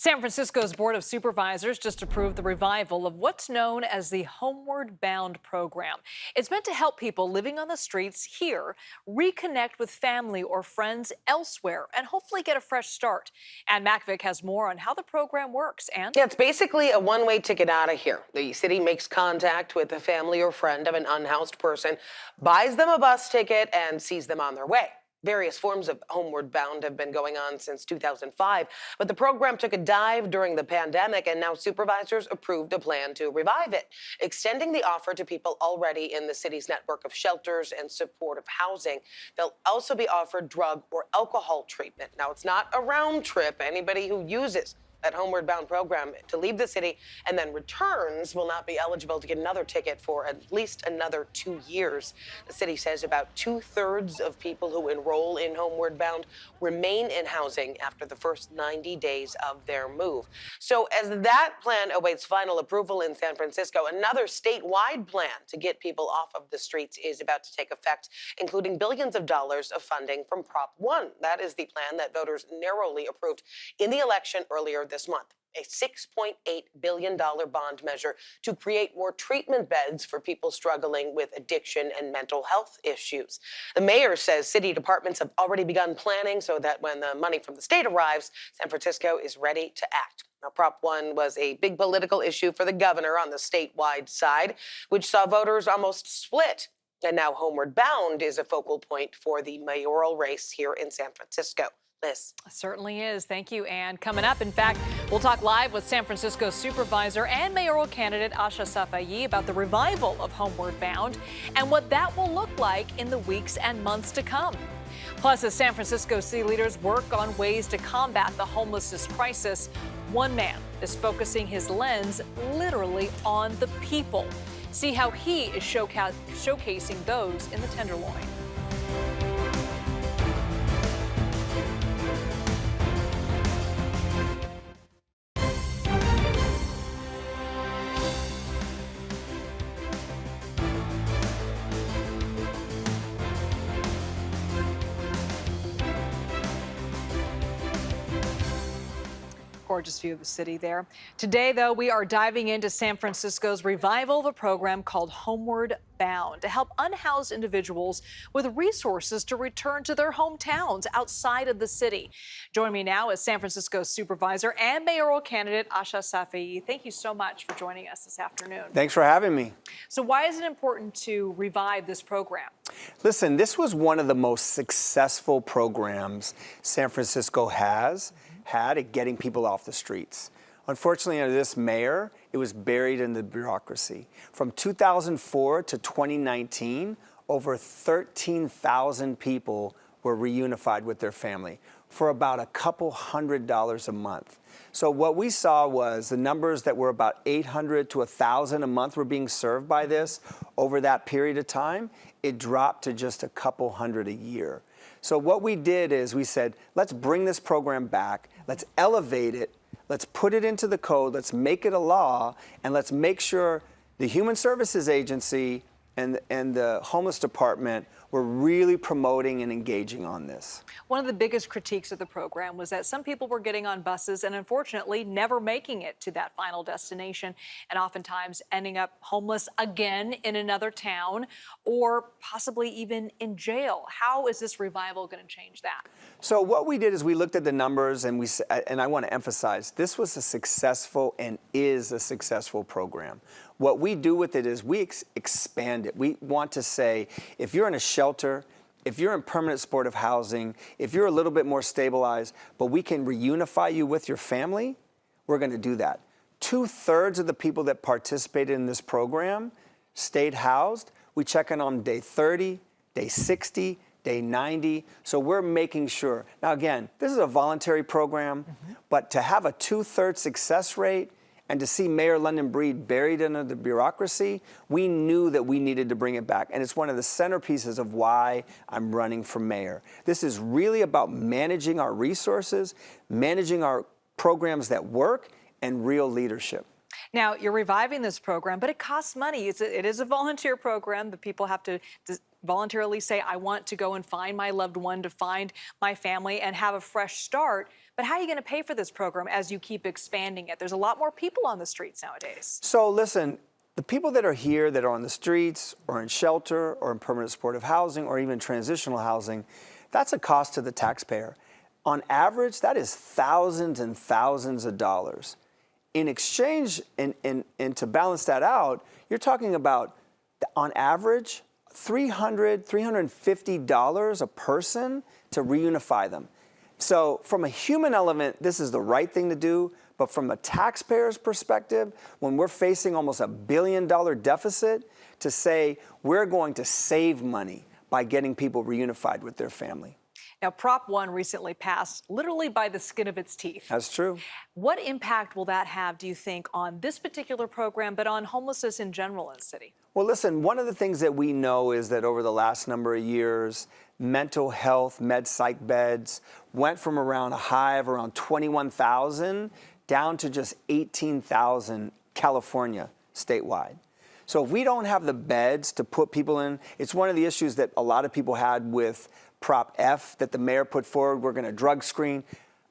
San Francisco's Board of Supervisors just approved the revival of what's known as the Homeward Bound program. It's meant to help people living on the streets here reconnect with family or friends elsewhere and hopefully get a fresh start. And Macvic has more on how the program works. And yeah, it's basically a one-way ticket out of here. The city makes contact with a family or friend of an unhoused person, buys them a bus ticket, and sees them on their way. Various forms of Homeward Bound have been going on since 2005, but the program took a dive during the pandemic, and now supervisors approved a plan to revive it, extending the offer to people already in the city's network of shelters and supportive housing. They'll also be offered drug or alcohol treatment. Now, it's not a round trip. Anybody who uses that Homeward Bound program to leave the city and then returns will not be eligible to get another ticket for at least another 2 years. The city says about 2/3 of people who enroll in Homeward Bound remain in housing after the first 90 days of their move. So as that plan awaits final approval in San Francisco, another statewide plan to get people off of the streets is about to take effect, including billions of dollars of funding from Prop 1. That is the plan that voters narrowly approved in the election earlier this month. A $6.8 billion bond measure to create more treatment beds for people struggling with addiction and mental health issues. The mayor says city departments have already begun planning so that when the money from the state arrives, San Francisco is ready to act. Now, Prop 1 was a big political issue for the governor on the statewide side, which saw voters almost split. And now Homeward Bound is a focal point for the mayoral race here in San Francisco. Liz. Certainly is. Thank you, Ann. Coming up, in fact, we'll talk live with San Francisco Supervisor and mayoral candidate Asha Safi about the revival of Homeward Bound and what that will look like in the weeks and months to come. Plus, as San Francisco city leaders work on ways to combat the homelessness crisis, one man is focusing his lens literally on the people. See how he is showcasing those in the Tenderloin. Gorgeous view of the city there. Today, though, we are diving into San Francisco's revival of a program called Homeward Bound to help unhoused individuals with resources to return to their hometowns outside of the city. Joining me now is San Francisco Supervisor and mayoral candidate Asha Safi. Thank you so much for joining us this afternoon. Thanks for having me. So why is it important to revive this program? Listen, this was one of the most successful programs San Francisco had at getting people off the streets. Unfortunately, under this mayor, it was buried in the bureaucracy. From 2004 to 2019, over 13,000 people were reunified with their family for about a couple $100 a month. So what we saw was the numbers that were about 800 to 1,000 a month were being served by this. Over that period of time, it dropped to just a couple hundred a year. So what we did is we said, let's bring this program back, let's elevate it, let's put it into the code, let's make it a law, and let's make sure the Human Services Agency and the Homeless Department were really promoting and engaging on this. One of the biggest critiques of the program was that some people were getting on buses and unfortunately never making it to that final destination and oftentimes ending up homeless again in another town or possibly even in jail. How is this revival going to change that? So what we did is we looked at the numbers and I want to emphasize this was a successful and is a successful program. What we do with it is we expand it. We want to say, if you're in a shelter, if you're in permanent supportive housing, if you're a little bit more stabilized, but we can reunify you with your family, we're going to do that. 2/3 of the people that participated in this program stayed housed. We check in on day 30, day 60, day 90. So we're making sure. Now, again, this is a voluntary program, but to have a 2/3 success rate and to see Mayor London Breed buried under the bureaucracy, we knew that we needed to bring it back. And it's one of the centerpieces of why I'm running for mayor. This is really about managing our resources, managing our programs that work, and real leadership. Now, you're reviving this program, but it costs money. It is a volunteer program, but people have to voluntarily say, I want to go and find my loved one, to find my family and have a fresh start. But how are you going to pay for this program as you keep expanding it? There's a lot more people on the streets nowadays. So listen, the people that are here that are on the streets or in shelter or in permanent supportive housing or even transitional housing, that's a cost to the taxpayer. On average, that is thousands and thousands of dollars. In exchange, and to balance that out, you're talking about, on average, $350 a person to reunify them. So from a human element, this is the right thing to do. But from a taxpayer's perspective, when we're facing almost $1 billion deficit, to say we're going to save money by getting people reunified with their family. Now, Prop 1 recently passed literally by the skin of its teeth. That's true. What impact will that have, do you think, on this particular program, but on homelessness in general in the city? Well, listen, one of the things that we know is that over the last number of years, mental health med psych beds went from around a high of around 21,000 down to just 18,000 California statewide. So if we don't have the beds to put people in, it's one of the issues that a lot of people had with Prop F that the mayor put forward. We're going to drug screen.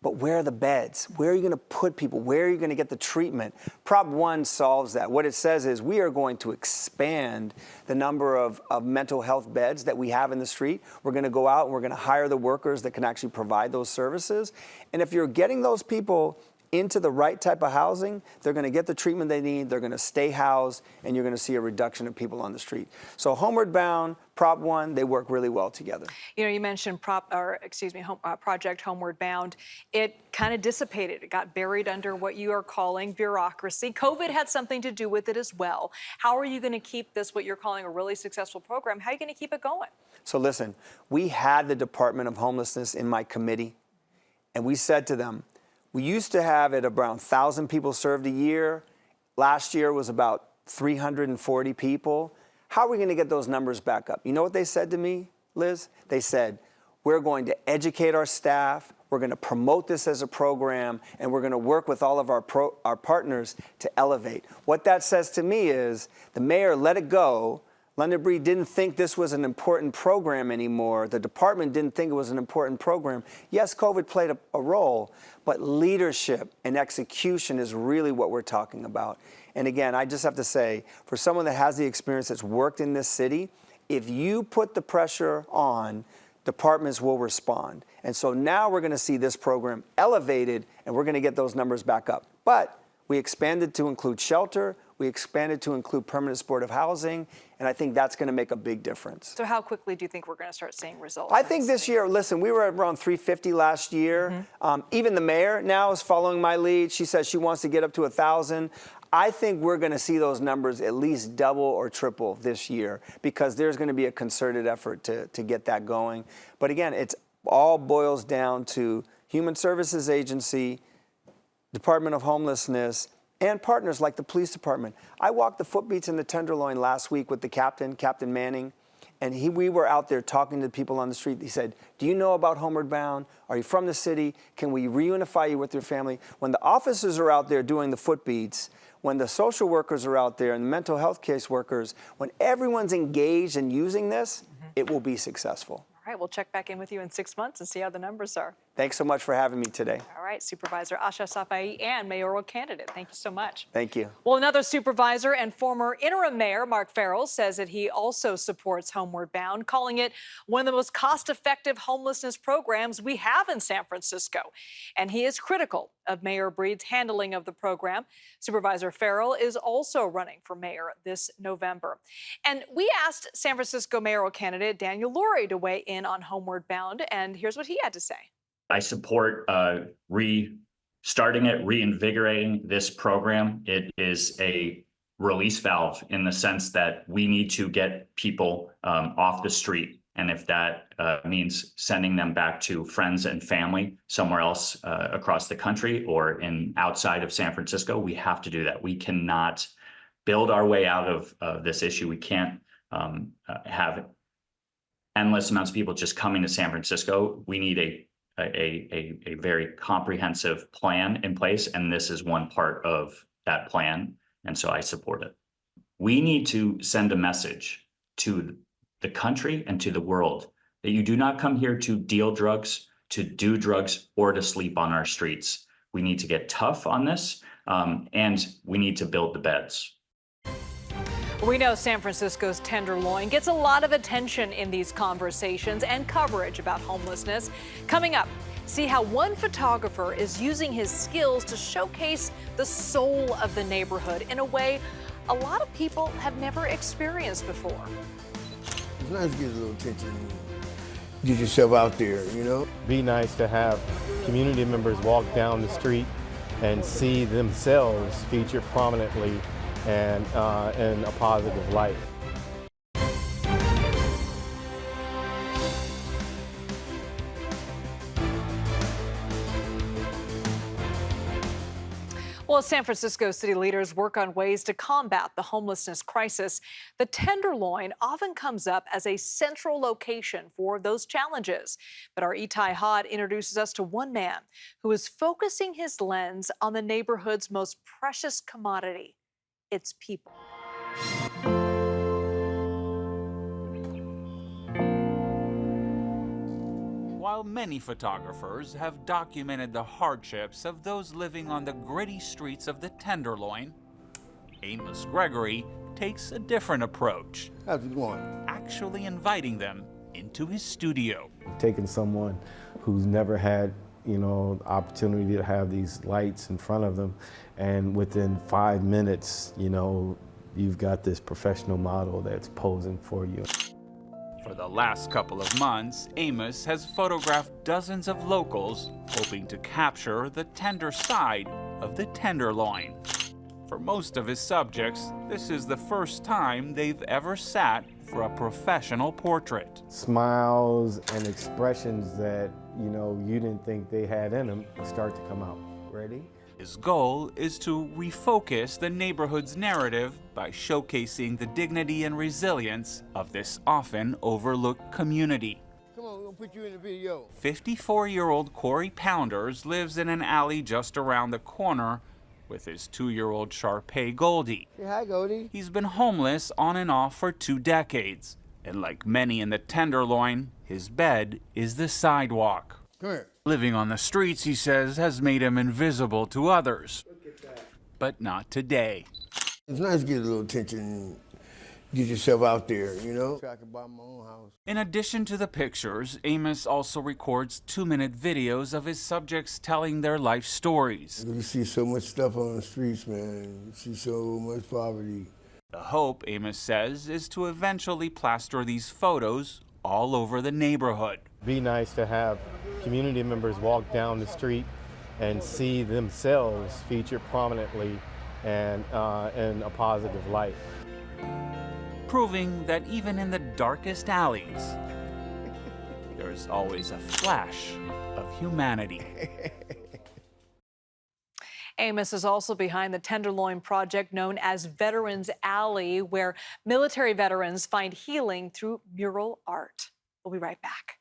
But where are the beds? Where are you going to put people? Where are you going to get the treatment? Prop 1 solves that. What it says is we are going to expand the number of mental health beds that we have in the street. We're going to go out and we're going to hire the workers that can actually provide those services. And if you're getting those people into the right type of housing, they're going to get the treatment they need, they're going to stay housed, and you're going to see a reduction of people on the street. So Homeward Bound, Prop 1, they work really well together. You know, you mentioned Project Homeward Bound. It kind of dissipated. It got buried under what you are calling bureaucracy. COVID had something to do with it as well. How are you going to keep this, what you're calling a really successful program, how are you going to keep it going? So listen, we had the Department of Homelessness in my committee, and we said to them, we used to have it around 1,000 people served a year. Last year was about 340 people. How are we going to get those numbers back up? You know what they said to me, Liz? They said, we're going to educate our staff, we're going to promote this as a program, and we're going to work with all of our partners to elevate. What that says to me is the mayor let it go. London Breed didn't think this was an important program anymore. The department didn't think it was an important program. Yes, COVID played a role, but leadership and execution is really what we're talking about. And again, I just have to say, for someone that has the experience that's worked in this city, if you put the pressure on, departments will respond. And so now we're going to see this program elevated, and we're going to get those numbers back up. But we expanded to include shelter. We expanded to include permanent supportive housing, and I think that's going to make a big difference. So how quickly do you think we're going to start seeing results? I think this year, listen, we were at around 350 last year. Even the mayor now is following my lead. She says she wants to get up to 1,000. I think we're going to see those numbers at least double or triple this year because there's going to be a concerted effort to get that going. But again, it's all boils down to Human Services Agency, Department of Homelessness, and partners like the police department. I walked the footbeats in the Tenderloin last week with the captain, Captain Manning, and we were out there talking to people on the street. He said, do you know about Homeward Bound? Are you from the city? Can we reunify you with your family? When the officers are out there doing the footbeats, when the social workers are out there and the mental health case workers, when everyone's engaged in using this, it will be successful. All right, we'll check back in with you in 6 months and see how the numbers are. Thanks so much for having me today. All right, Supervisor Asha Safi and mayoral candidate. Thank you so much. Thank you. Well, another supervisor and former interim mayor, Mark Farrell, says that he also supports Homeward Bound, calling it one of the most cost-effective homelessness programs we have in San Francisco. And he is critical of Mayor Breed's handling of the program. Supervisor Farrell is also running for mayor this November. And we asked San Francisco mayoral candidate Daniel Lurie to weigh in on Homeward Bound, and here's what he had to say. I support restarting it, reinvigorating this program. It is a release valve in the sense that we need to get people off the street. And if that means sending them back to friends and family somewhere else across the country or outside of San Francisco, we have to do that. We cannot build our way out of this issue. We can't have endless amounts of people just coming to San Francisco. We need a very comprehensive plan in place, and this is one part of that plan, and so I support it. We need to send a message to the country and to the world that you do not come here to deal drugs, to do drugs or to sleep on our streets. We need to get tough on this, and we need to build the beds. We know San Francisco's Tenderloin gets a lot of attention in these conversations and coverage about homelessness. Coming up, see how one photographer is using his skills to showcase the soul of the neighborhood in a way a lot of people have never experienced before. It's nice to get a little attention, get yourself out there, you know? Be nice to have community members walk down the street and see themselves featured prominently and in a positive light. Well, as San Francisco city leaders work on ways to combat the homelessness crisis, the Tenderloin often comes up as a central location for those challenges. But our Itai Hod introduces us to one man who is focusing his lens on the neighborhood's most precious commodity, its people. While many photographers have documented the hardships of those living on the gritty streets of the Tenderloin, Amos Gregory takes a different approach, How's it going? actually inviting them into his studio. Taking someone who's never had, the opportunity to have these lights in front of them, and within 5 minutes, you've got this professional model that's posing for you. For the last couple of months, Amos has photographed dozens of locals, hoping to capture the tender side of the Tenderloin. For most of his subjects, this is the first time they've ever sat for a professional portrait. Smiles and expressions that, you didn't think they had in them start to come out. Ready? His goal is to refocus the neighborhood's narrative by showcasing the dignity and resilience of this often overlooked community. Come on, we're gonna put you in the video. 54-year-old Corey Pounders lives in an alley just around the corner with his 2-year-old Shar-Pei Goldie. Say hi, Goldie. He's been homeless on and off for 2 decades, and like many in the Tenderloin, his bed is the sidewalk. Come here. Living on the streets, he says, has made him invisible to others. But not today. It's nice to get a little attention, get yourself out there, you know? So I can buy my own house. In addition to the pictures, Amos also records 2-minute videos of his subjects telling their life stories. You see so much stuff on the streets, man. You see so much poverty. The hope, Amos says, is to eventually plaster these photos all over the neighborhood. Be nice to have community members walk down the street and see themselves featured prominently and in a positive light. Proving that even in the darkest alleys, there's always a flash of humanity. Amos is also behind the Tenderloin project known as Veterans Alley, where military veterans find healing through mural art. We'll be right back.